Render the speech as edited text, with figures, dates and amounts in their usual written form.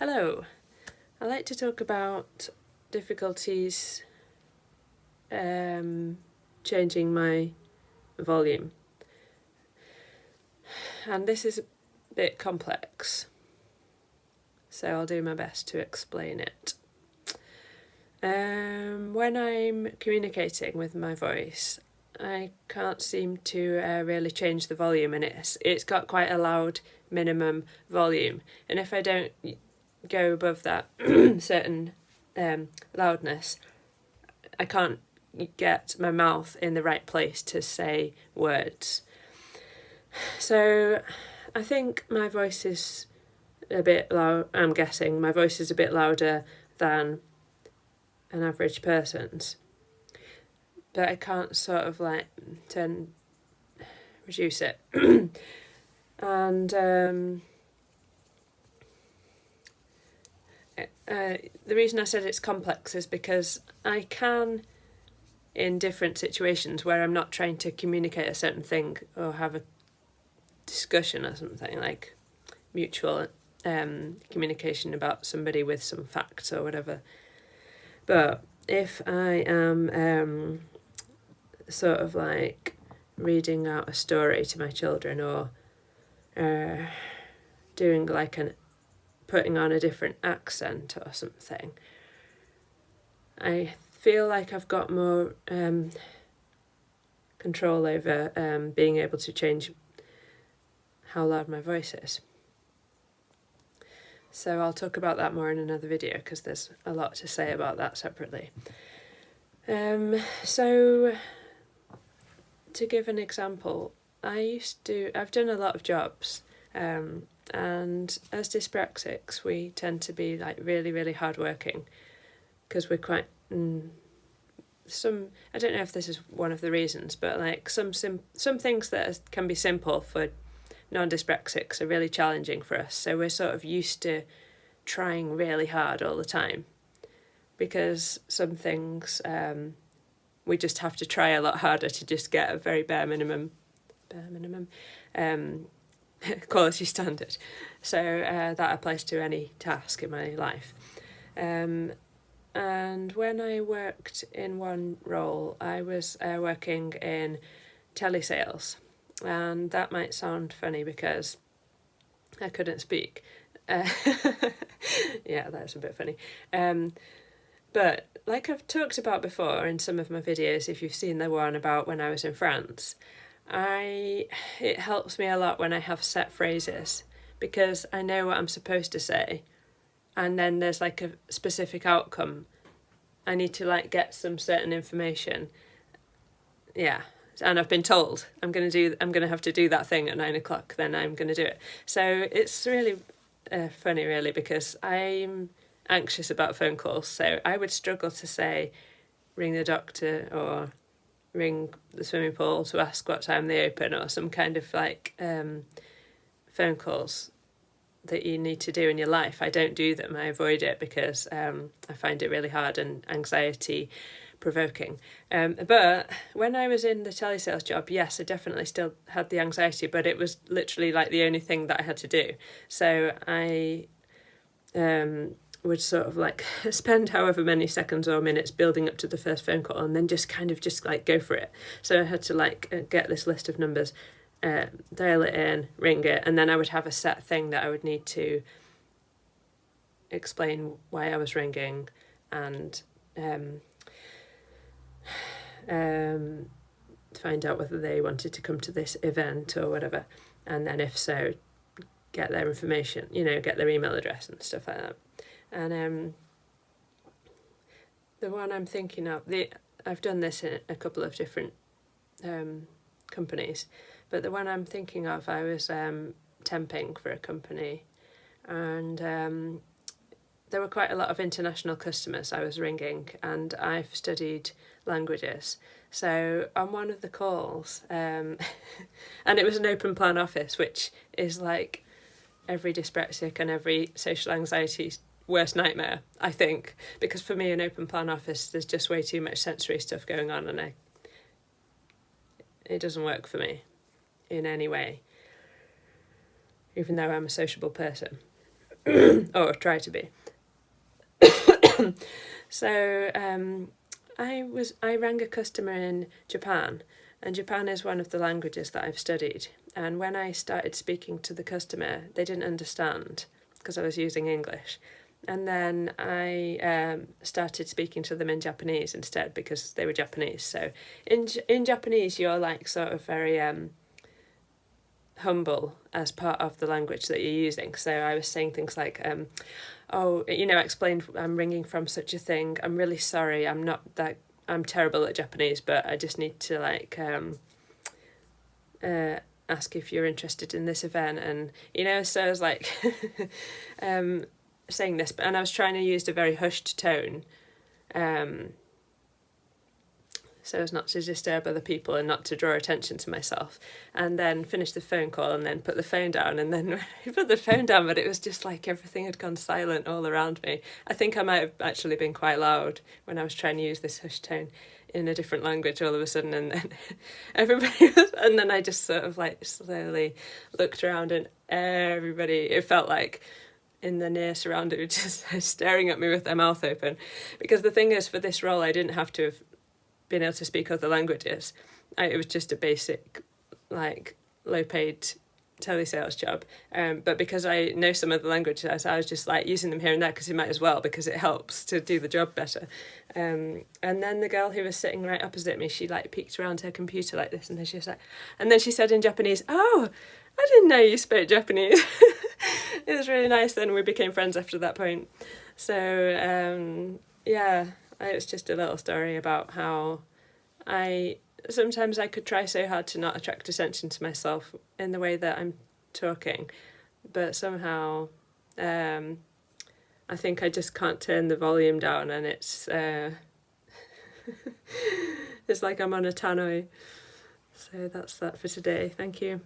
Hello, I'd like to talk about difficulties changing my volume. And this is a bit complex, so I'll do my best to explain it. When I'm communicating with my voice, I can't seem to really change the volume, and it's got quite a loud minimum volume, and if I don't go above that certain loudness, I can't get my mouth in the right place to say words. So I think my voice is a bit loud. I'm guessing my voice is a bit louder than an average person's, but I can't sort of like reduce it. And the reason I said it's complex is because I can, in different situations where I'm not trying to communicate a certain thing or have a discussion or something, like mutual communication about somebody with some facts or whatever. But if I am sort of like reading out a story to my children, or doing like putting on a different accent or something, I feel like I've got more control over being able to change how loud my voice is. So I'll talk about that more in another video because there's a lot to say about that separately. So to give an example, I've done a lot of jobs, and as dyspraxics we tend to be like really, really hardworking because we're quite I don't know if this is one of the reasons, but like some things that can be simple for non-dyspraxics are really challenging for us. So we're sort of used to trying really hard all the time, because some things we just have to try a lot harder to just get a very bare minimum quality standard. So that applies to any task in my life. And when I worked in one role, I was working in telesales, and that might sound funny because I couldn't speak. Yeah, that's a bit funny. But like I've talked about before in some of my videos, if you've seen the one about when I was in France, it helps me a lot when I have set phrases, because I know what I'm supposed to say, and then there's like a specific outcome. I need to like get some certain information. Yeah. And I've been told I'm going to have to do that thing at 9 o'clock, then I'm going to do it. So it's really funny, really, because I'm anxious about phone calls. So I would struggle to say, ring the doctor or ring the swimming pool to ask what time they open, or some kind of like phone calls that you need to do in your life. I don't do them. I avoid it because I find it really hard and anxiety provoking. But when I was in the telesales job, yes, I definitely still had the anxiety, but it was literally like the only thing that I had to do. So I would sort of like spend however many seconds or minutes building up to the first phone call, and then just like go for it. So I had to like get this list of numbers, dial it in, ring it, and then I would have a set thing that I would need to explain why I was ringing, and find out whether they wanted to come to this event or whatever, and then if so, get their information, get their email address and stuff like that. And the one I'm thinking of, I've done this in a couple of different companies, but the one I'm thinking of, I was temping for a company, and there were quite a lot of international customers I was ringing, and I've studied languages. So on one of the calls, and it was an open plan office, which is like every dyspraxic and every social anxiety's worst nightmare, I think, because for me, an open plan office, there's just way too much sensory stuff going on, and it doesn't work for me in any way, even though I'm a sociable person. or try to be. So I rang a customer in Japan, and Japan is one of the languages that I've studied. And when I started speaking to the customer, they didn't understand because I was using English. And then I started speaking to them in Japanese instead because they were Japanese. So in Japanese, you're like sort of very humble as part of the language that you're using. So I was saying things like, oh, you know, I explained I'm ringing from such a thing. I'm really sorry. I'm terrible at Japanese, but I just need to like ask if you're interested in this event. And, you know, so I was like saying this, and I was trying to use a very hushed tone. So as not to disturb other people and not to draw attention to myself, and then finish the phone call and then put the phone down. And then I put the phone down, but it was just like everything had gone silent all around me. I think I might have actually been quite loud when I was trying to use this hushed tone in a different language all of a sudden, and then everybody was, and then I just sort of like slowly looked around, and everybody, it felt like in the near surrounding, just staring at me with their mouth open. Because the thing is, for this role, I didn't have to have been able to speak other languages. It was just a basic, like, low-paid telesales job. But because I know some of the languages, I was just like using them here and there because it might as well, because it helps to do the job better. And then the girl who was sitting right opposite me, she like peeked around her computer like this, and then she was like, and then she said in Japanese, "Oh, I didn't know you spoke Japanese." It was really nice. Then we became friends after that point. So yeah. It's just a little story about how sometimes I could try so hard to not attract attention to myself in the way that I'm talking, but somehow I think I just can't turn the volume down, and it's it's like I'm on a Tannoy. So that's that for today. Thank you.